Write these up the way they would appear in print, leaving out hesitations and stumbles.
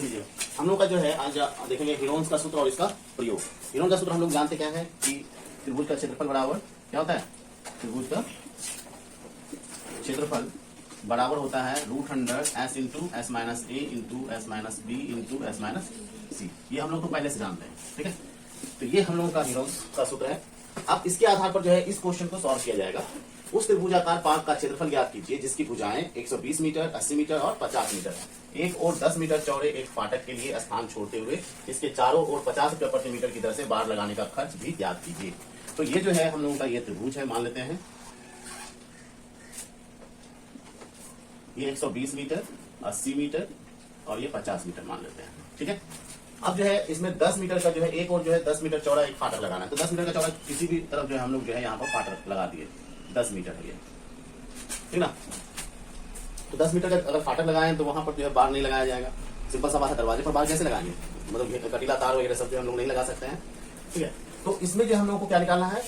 लीजिए हम लोग का जो है आज देखेंगे हीरोन्स का सूत्र और इसका प्रयोग। हीरोन का सूत्र हम लोग जानते क्या है कि त्रिभुज का क्षेत्रफल बराबर क्या होता है, त्रिभुज का क्षेत्रफल बराबर होता है √S into S minus A into S minus B into S minus C. ये हम लोग तो पहले से जानते हैं, ठीक है। तो ये हम लोगों का हीरोन्स का सूत्र है। अब इसके आधार पर जो है इस क्वेश्चन को सॉल्व किया जाएगा। उस त्रिभुजाकार पार्क का क्षेत्रफल ज्ञात कीजिए जिसकी भुजाएं 120 मीटर, 80 मीटर और 50 मीटर है। एक और 10 मीटर चौड़े एक फाटक के लिए स्थान छोड़ते हुए इसके चारों ओर 50 रुपये प्रति मीटर की दर से बाड़ लगाने का खर्च भी ज्ञात कीजिए। तो ये जो है हम लोगों का ये त्रिभुज है, मान लेते हैं ये 120 मीटर, 80 मीटर और ये 50 मीटर मान लेते हैं, ठीक है। अब जो है इसमें 10 मीटर का जो है एक और जो है 10 मीटर चौड़ा एक फाटक लगाना है। तो 10 मीटर का चौड़ा किसी भी तरफ जो है हम लोग जो है यहाँ पर फाटक लगा दिए, 10 मीटर है ये, ठीक ना। तो 10 मीटर का अगर फाटक लगाएं तो वहां पर जो है बार नहीं लगाया जाएगा। सिंपल सा बात है, दरवाजे पर बार कैसे लगाएंगे, मतलब कटीला तार वगैरह सब जो हम लोग नहीं लगा सकते हैं, ठीक है। तो इसमें जो हम लोग को क्या निकालना है,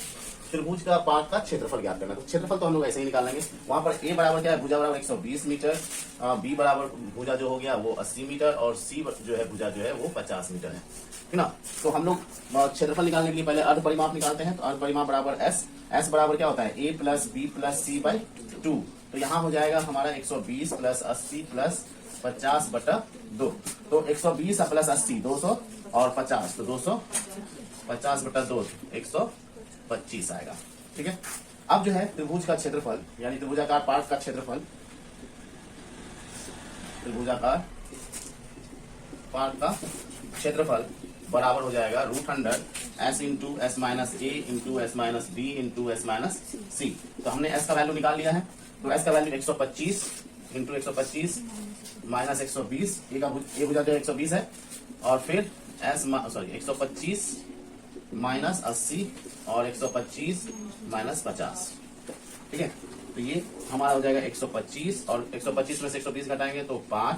त्रिभुज का पार्क का क्षेत्रफल ज्ञात करना है। तो क्षेत्रफल तो हम लोग ऐसे ही निकाल लेंगे। वहां पर ए बराबर क्या है, भुजा बराबर 120 मीटर, बी बराबर भुजा जो हो गया वो 80 मीटर और सी जो है भुजा जो है वो 50 मीटर है, ठीक ना। तो हम लोग क्षेत्रफल निकालने के लिए पहले अर्ध परिमाप निकालते हैं। तो अर्ध परिमाप बराबर एस बराबर क्या होता है, A plus B plus C by 2। तो यहाँ हो जाएगा हमारा 120 प्लस 80 प्लस 50 बटा 2। तो 120 प्लस 80 200 और 50 तो 250 बटा 2 125 आएगा, ठीक है। अब जो है त्रिभुज का क्षेत्रफल यानी त्रिभुजाकार पार्क का क्षेत्रफल, त्रिभुजाकार पार्क का क्षेत्रफल बराबर हो जाएगा √S into S minus A into S minus B into S minus C. तो हमने एस का वैल्यू निकाल लिया है। तो एस का वैल्यू 125 इंटू 125 माइनस 120, ये भुजा जो 120 है और फिर 125 माइनस 80 और 125 माइनस 50, ठीक है। तो ये हमारा हो जाएगा 125 और 125 में से 120 घटाएंगे तो 5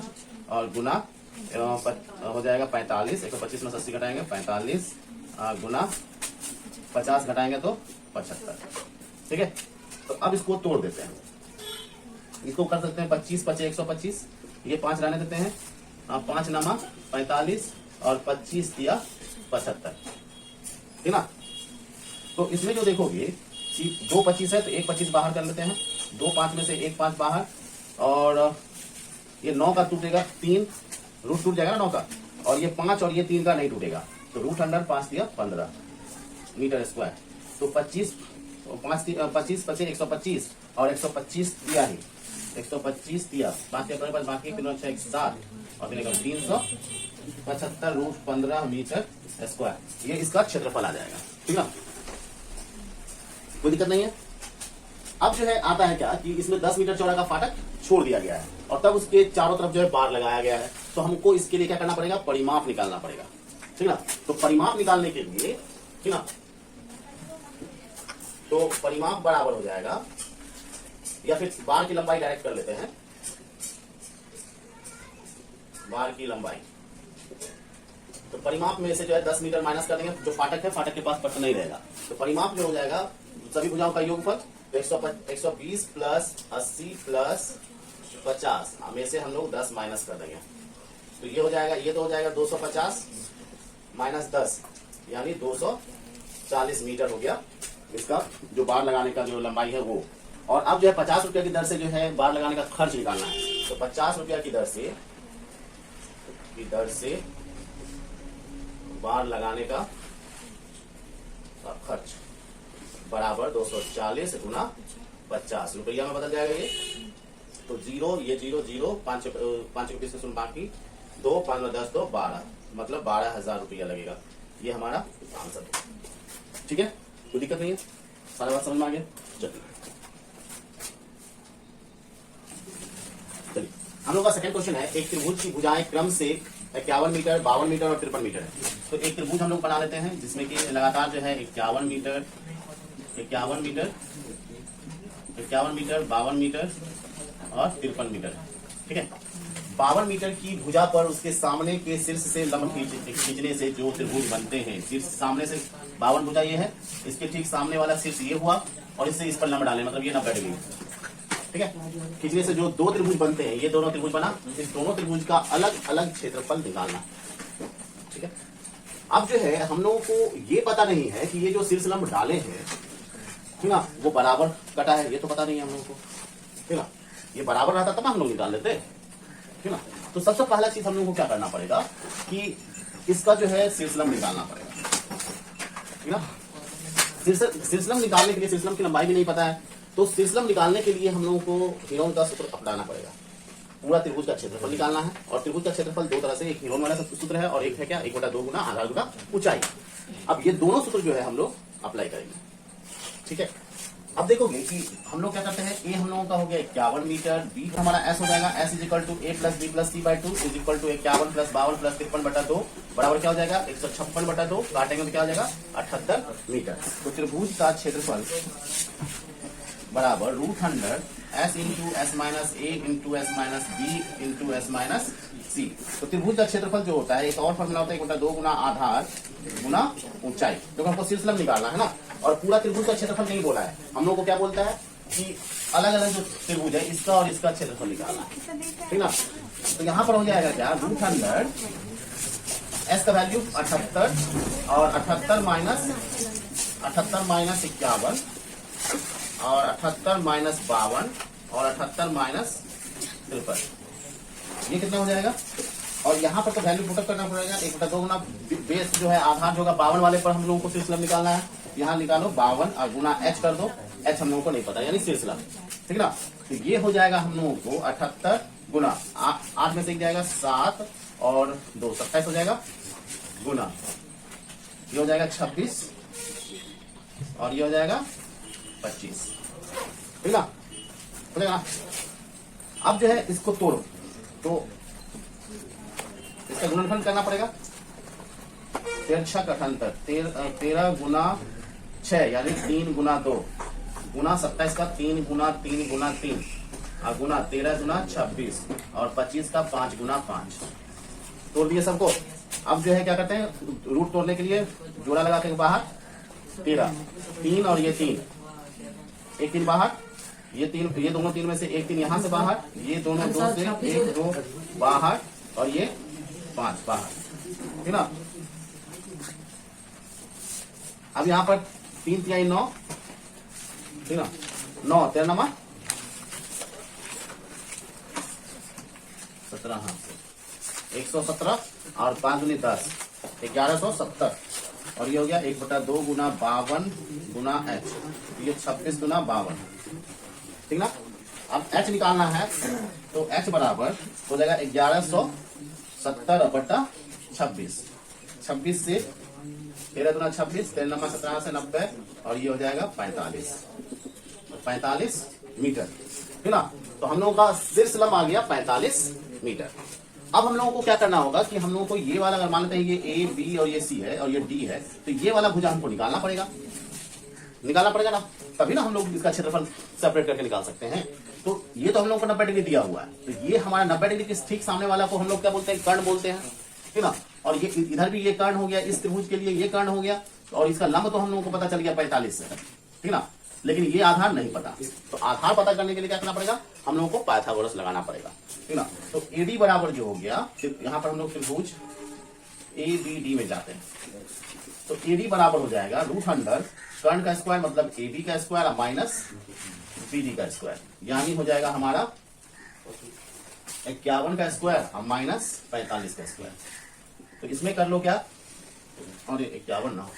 और गुना हो जाएगा 45। 125 में 80 घटाएंगे 45 गुना 50 घटाएंगे तो 75, ठीक है। तो अब इसको तोड़ देते हैं, इसको कर सकते हैं 25 पचे 125, ये 5 रहने देते हैं, 5 नामा 45 और 25 दिया 75, ठीक ना। तो इसमें जो देखोगे 2 25 है तो 1 25 बाहर कर लेते हैं, 2 5 में से 1 5 बाहर और ये 9 का टूटेगा 3, रूट टूट जाएगा ना 9 का, और ये 5 और ये 3 का नहीं टूटेगा तो √5 दिया 15 मीटर स्क्वायर। तो 25 पचे 125 और 125 दिया ही 125 दिया 5 के पास बाकी 7 और 375 √15 मीटर स्क्वायर, ये इसका क्षेत्रफल आ जाएगा, ठीक है। कोई दिक्कत नहीं है। अब जो है आता है क्या कि इसमें 10 मीटर चौड़ा का फाटक छोड़ दिया गया है और तब उसके चारों तरफ जो है बार लगाया गया है। तो हमको इसके लिए क्या करना पड़ेगा, परिमाप निकालना पड़ेगा, ठीक ना। तो परिमाप निकालने के लिए, ठीक ना, तो परिमाप बराबर हो जाएगा, या फिर बार की लंबाई डायरेक्ट कर लेते हैं, बार की लंबाई। तो परिमाप में से जो है 10 मीटर माइनस कर देंगे, जो फाटक है फाटक के पास पट्ट नहीं रहेगा। तो परिमाप जो हो जाएगा सभी भुजाओं का योगफल 120 प्लस 80 प्लस 50 में से हम लोग 10 माइनस कर देंगे। तो ये हो जाएगा, ये तो हो जाएगा 250 माइनस 10 यानी 240 मीटर हो गया इसका जो बार लगाने का जो लंबाई है वो। और अब जो है 50 रुपया की दर से जो है बार लगाने का खर्च निकालना है। तो 50 रुपया की दर से बार लगाने का खर्च बराबर 240 गुना 50 रुपया में बदल जाएगा ये। तो 0 ये 0 0 5 रुपये से सुन बाकी 2 5 में 10 तो 12 मतलब 12,000 रुपया लगेगा। ये हमारा आंसर है, ठीक है। कोई दिक्कत नहीं है, सारा बात समझ में आ गया। चलिए हम लोग का सेकंड क्वेश्चन है, एक त्रिभुज की भुजाएं क्रम से 51 मीटर, 52 मीटर और 53 मीटर है। तो एक त्रिभुज हम लोग बना लेते हैं जिसमें कि लगातार जो है 51 मीटर 52 मीटर और 53 मीटर, ठीक है। 52 मीटर की भुजा पर उसके सामने के शीर्ष से लंब खींचने से जो त्रिभुज बनते हैं, शीर्ष सामने से 52 भुजा ये है, इसके ठीक सामने वाला शीर्ष ये हुआ और इससे इस पर लंब डाले, मतलब ये 90 डिग्री, ठीक है। खींचने से जो दो त्रिभुज बनते हैं, ये दोनों त्रिभुज बना, इस दोनों त्रिभुज का अलग अलग क्षेत्रफल निकालना। ठीक है। अब जो है हम लोगों को ये पता नहीं है कि ये जो शीर्ष लंब डाले हैं, ठीक ना, वो बराबर कटा है, ये तो पता नहीं है हम लोगों को, ठीक ना। ये बराबर रहता तब हम लोग निकाल लेते, ठीक ना। तो सबसे पहला चीज हम लोगों को क्या करना पड़ेगा कि इसका जो है शीर्ष लंब निकालना पड़ेगा, ठीक ना। शीर्ष लंब निकालने के लिए, शीर्ष लंब की लंबाई भी नहीं पता है, तो शीर्ष लंब निकालने के लिए हम लोगों को हिरोन का सूत्र अपनाना पड़ेगा। पूरा त्रिभुज का क्षेत्रफल निकालना है, और त्रिभुज का क्षेत्रफल दो तरह से, एक हिरोन वाला सूत्र है और एक है क्या, 1/2 गुना आधार गुना ऊंचाई। अब ये दोनों सूत्र जो है हम लोग अप्लाई करेंगे, ठीक है। अब देखोगे कि हम लोग क्या करते हैं, ए हम लोगों का हो गया 51 मीटर, बी हमारा एस हो जाएगा, S is equal to A plus B plus C by 2 is equal to 51 plus 52 plus 53/2 बराबर क्या हो जाएगा 156/2, काटेंगे तो क्या हो जाएगा 78 मीटर। तो त्रिभुज का क्षेत्रफल बराबर √100 S into S minus A into S minus B into S minus C. तो त्रिभुज का क्षेत्रफल जो होता है, एक और फॉर्मूला होता है 1/2 गुना आधार गुना ऊंचाई, क्योंकि हमको शीर्ष लंब निकालना है ना। और पूरा त्रिभुज का क्षेत्रफल नहीं बोला है, हम लोग को क्या बोलता है कि अलग अलग जो त्रिभुज है इसका और इसका क्षेत्रफल निकालना है, ठीक ना। तो यहाँ पर हो जाएगा क्या, √100 एस का वैल्यू 78 और 78 माइनस 51 और 78 माइनस 52 और 78 माइनस 53, ये कितना हो जाएगा। और यहाँ पर तो वैल्यू पुटअप करना पड़ेगा, 1/2 गुना बेस जो है आधार जो होगा 52 वाले पर हम लोगों को शीर्ष लंब निकालना है। यहाँ निकालो 52 और गुना एच कर दो, एच हम लोगों को नहीं पता, यानी शीर्ष लंब, ठीक ना। तो ये हो जाएगा हम लोगों को 78 गुना 8 में से एक जाएगा 7 और 2 27 हो जाएगा, गुना ये हो जाएगा 26 और ये हो जाएगा 25, ठीक ना, हो जाएगा। अब जो है इसको तोड़ो, तो इसका गुणनफल करना पड़ेगा, 13 × 78 13 गुना 6 यानी 3 गुना 2 गुना 27 का 3 गुना 3 गुना 3 और गुना 13 गुना 26 और 25 का 5 गुना 5। तोड़ दिए सबको। अब जो है क्या करते हैं, रूट तोड़ने के लिए जोड़ा लगा के बाहर 13 3 और ये 3, एक 3 बाहर, ये 3, ये दोनों 3 में से एक 3 यहाँ से बाहर, ये दोनों 2 से 1 2 बाहर और ये 5 बाहर, ठीक ना। अब यहाँ पर 3 3 9, ठीक ना, 9 13 नमा 17, हाँ 117 और 5 दूनी 10 1170 और ये हो गया 1/2 गुना 52 गुना एच, ये 26 गुना 52, ठीक ना। अब एच निकालना है, तो एच बराबर हो जाएगा 1170/26, 26 से 13 दूना 26, 13 नमा 17 से 90 और ये हो जाएगा 45 मीटर, ठीक ना। तो हम लोगों का शीर्ष लंब आ गया 45 मीटर। अब हम लोगों को क्या करना होगा कि हम लोगों को ये वाला, अगर मान लेते हैं ये ए बी और ये सी है और ये डी है, तो ये वाला भुजा हमको निकालना पड़ेगा ना, तभी ना हम लोग इसका क्षेत्रफल सेपरेट करके निकाल सकते हैं। तो ये तो हम लोग को 90 डिग्री दिया हुआ है, तो ये हमारा 90 डिग्री के ठीक सामने वाला को हम लोग क्या बोलते हैं, कर्ण बोलते हैं, ठीक ना। और ये इधर भी ये कर्ण हो गया, इस त्रिभुज के लिए ये कर्ण हो गया, और इसका लंब तो हम लोगों को पता चल गया 45 से, ठीक ना। लेकिन ये आधार नहीं पता, तो आधार पता करने के लिए क्या करना पड़ेगा, हम लोगों को पाइथागोरस लगाना पड़ेगा, ठीक ना। तो एडी बराबर जो हो गया, यहाँ पर हम लोग त्रिभुज ABD में जाते हैं, तो एडी बराबर हो जाएगा √100 कर्ण का स्क्वायर मतलब AB का स्क्वायर माइनस BD का स्क्वायर, यानी हो जाएगा हमारा 51 का स्क्वायर माइनस 45 का स्क्वायर। तो इसमें कर लो क्या, और 51 ना,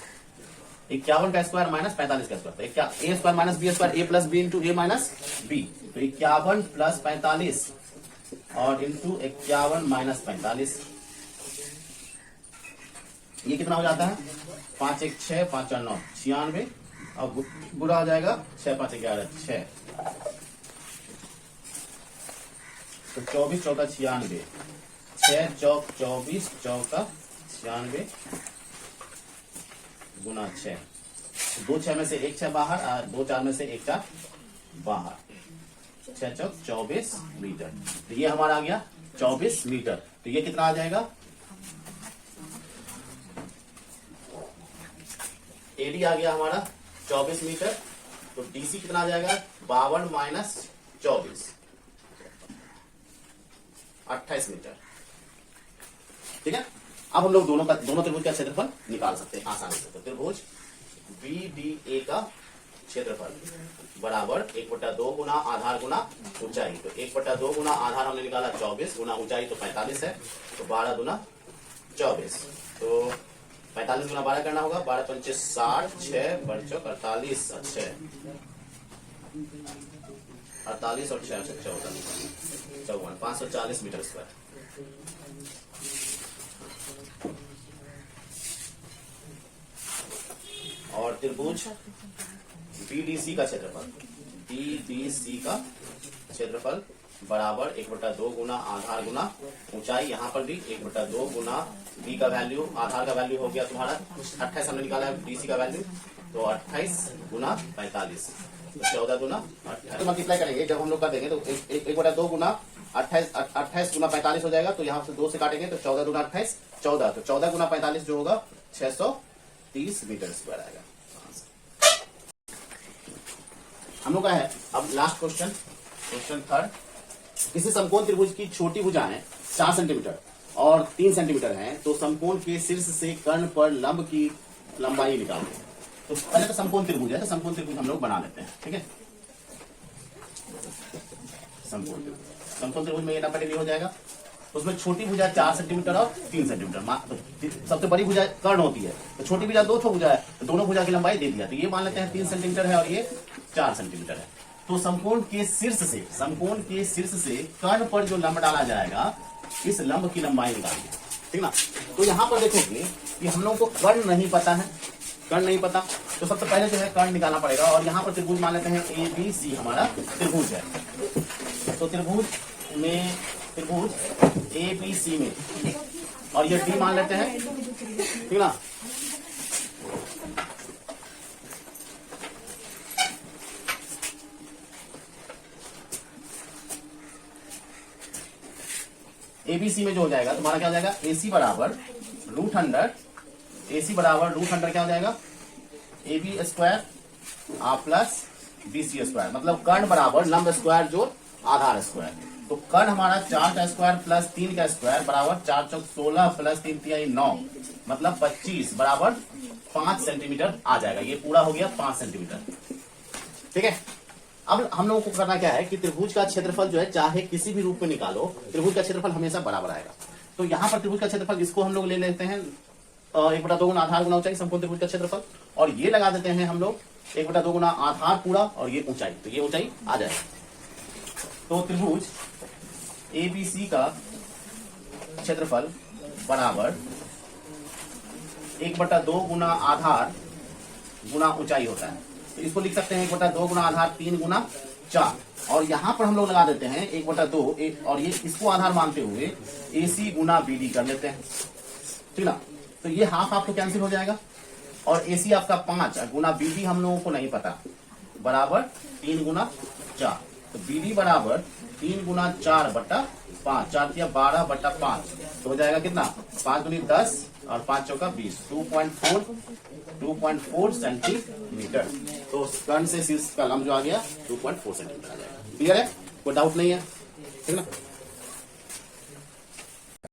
51 का स्क्वायर माइनस 45 का स्क्वायर, तो क्या A square minus B square, A plus B into A minus B, तो 51 प्लस 45 और इंटू 51 माइनस 45, ये कितना हो जाता है 5 1 6 5 4 9 96 और गुणा हो जाएगा 6 5 11 6, तो 24 चौका 96, 6 चौक 24 चौका 96 गुना 6, 2 6 में से 1 6 बाहर, 2 4 में से 1 4 बाहर, 6 चौक 24 मीटर। तो ये हमारा आ गया 24 मीटर। तो ये कितना आ जाएगा, एडी आ गया हमारा 24 मीटर। तो डीसी कितना आ जाएगा 52 माइनस 24 28 मीटर। ठीक है, अब हम लोग दोनों त्रिभुज का क्षेत्रफल निकाल सकते हैं आसानी से। तो त्रिभुज BDA का क्षेत्रफल बराबर 1/2 गुना आधार गुना ऊंचाई। तो 1/2 गुना आधार हमने निकाला 24 गुना ऊंचाई तो 45 है, तो 12 गुना 24। तो 45 गुना 12 करना होगा, 12 पंचे 60, 6 बरचौक 48 और 6 48 और 6 54 540 मीटर स्क्वायर। और त्रिभुज BDC का क्षेत्रफल बराबर 1/2 गुना आधार गुना ऊंचाई। यहाँ पर भी 1/2 गुना B का वैल्यू, आधार का वैल्यू हो गया तुम्हारा 28 हमने निकाला है DC का वैल्यू, तो 28 गुना 45 तो 14 गुना 28। तो मल्टीप्लाई करेंगे जब हम लोग कर देंगे तो 1/2 गुना 28 गुना 45 हो जाएगा। तो यहाँ से 2 से काटेंगे तो 14 गुना 28 14, तो 14 गुना 45 जो होगा 630 मीटर स्क्वायर आएगा। हम लोग का है अब लास्ट क्वेश्चन थर्ड। किसी समकोण त्रिभुज की छोटी भुजाएं 4 सेंटीमीटर और 3 सेंटीमीटर हैं, तो समकोण के शीर्ष से कर्ण पर लंब की लंबाई निकालो। तो पहले तो समकोण त्रिभुज है, तो समकोण त्रिभुज हम लोग बना लेते हैं। ठीक है, समकोण त्रिभुज में ये नंबर हो जाएगा। उसमें छोटी भुजा 4 सेंटीमीटर और 3 सेंटीमीटर। सबसे बड़ी भुजा कर्ण होती है, तो छोटी भुजा 2 भुजा है, तो दोनों भुजा की लंबाई दे दिया। तो ये मान लेते हैं 3 सेंटीमीटर है और ये 4 सेंटीमीटर है। तो समकोण के शीर्ष से कर्ण पर जो लंब डाला जाएगा, इस लंब की लंबाई निकालिए। ठीक ना। तो यहाँ पर देखोगे कि हम लोगों को कर्ण नहीं पता है, तो सबसे पहले जो है कर्ण निकालना पड़ेगा। और यहाँ पर त्रिभुज मान लेते हैं ABC हमारा त्रिभुज है। तो त्रिभुज ABC में और ये D मान लेते हैं। ठीक ना। ABC में जो हो जाएगा तुम्हारा क्या हो जाएगा, AC बराबर √100 क्या हो जाएगा, AB square plus BC square. मतलब कर्ण बराबर लंब स्क्वायर जो आधार स्क्वायर। तो कर्ण हमारा 4 का स्क्वायर प्लस 3 का स्क्वायर बराबर 4 चौक 16 प्लस 3 तिहाई 9, मतलब 25 बराबर 5 सेंटीमीटर आ जाएगा। ये पूरा हो गया 5 सेंटीमीटर। ठीक है, अब हम लोगों को करना क्या है कि त्रिभुज का क्षेत्रफल जो है चाहे किसी भी रूप में निकालो, त्रिभुज का क्षेत्रफल हमेशा बराबर आएगा। तो यहाँ पर त्रिभुज का क्षेत्रफल इसको हम लोग ले लेते हैं 1/2 गुना आधार गुना ऊंचाई, समकोण त्रिभुज का क्षेत्रफल। और ये लगा देते हैं हम लोग 1/2 गुना आधार पूरा और ये ऊंचाई, तो ये ऊंचाई आ जाएगा। तो त्रिभुज ABC का क्षेत्रफल बराबर 1/2 गुना आधार गुना ऊंचाई होता है। तो इसको लिख सकते हैं 1/2 गुना आधार 3 गुना 4। और यहां पर हम लोग लगा देते हैं 1/2 और ये इसको आधार मानते हुए AC गुना BD कर लेते हैं। ठीक ना। तो ये हाफ आपको कैंसिल हो जाएगा और AC आपका 5 गुना BD हम लोगों को नहीं पता, बराबर 3 गुना 4। तो BD बराबर 3 गुना 4/5, 4 दिया 12/5, तो हो जाएगा कितना, 5 दूनी 10 और 5 चौका 20, 2.4 सेंटीमीटर। तो कर्ण से शीर्ष का लंब जो आ गया 2.4 सेंटीमीटर आ जाएगा। क्लियर है, कोई डाउट नहीं है। ठीक है ना।